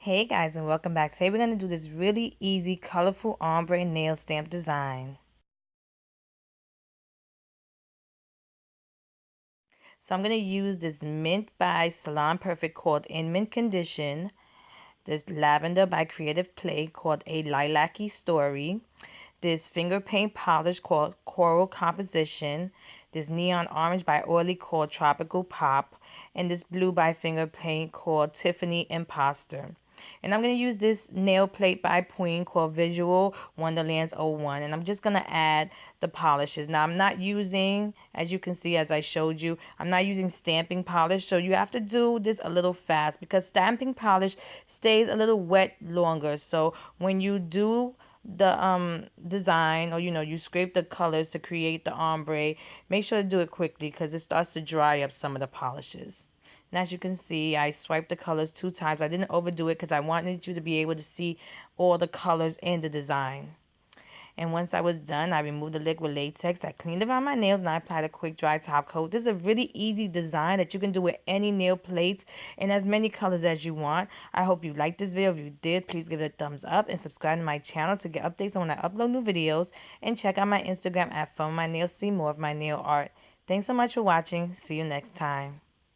Hey guys, and welcome back. Today we're going to do this really easy colorful ombre nail stamp design. So I'm going to use this Mint by Salon Perfect called In Mint Condition, this Lavender by Creative Play called A Lilac-y Story, this finger paint polish called Coral Composition, this neon orange by Oily called Tropical Pop, and this blue by finger paint called Tiffany Imposter. And I'm going to use this nail plate by Pueen called Visual Wonderlands 01. And I'm just going to add the polishes. Now, I'm not using, as you can see, as I showed you, I'm not using stamping polish. So you have to do this a little fast because stamping polish stays a little wet longer. So when you do the design, or you scrape the colors to create the ombre, make sure to do it quickly because it starts to dry up some of the polishes. And as you can see, I swiped the colors 2 times. I didn't overdo it because I wanted you to be able to see all the colors in the design. And once I was done, I removed the liquid latex. I cleaned around my nails and I applied a quick dry top coat. This is a really easy design that you can do with any nail plates and as many colors as you want. I hope you liked this video. If you did, please give it a thumbs up and subscribe to my channel to get updates on when I upload new videos. And check out my Instagram at Funwithmynails to see more of my nail art. Thanks so much for watching. See you next time.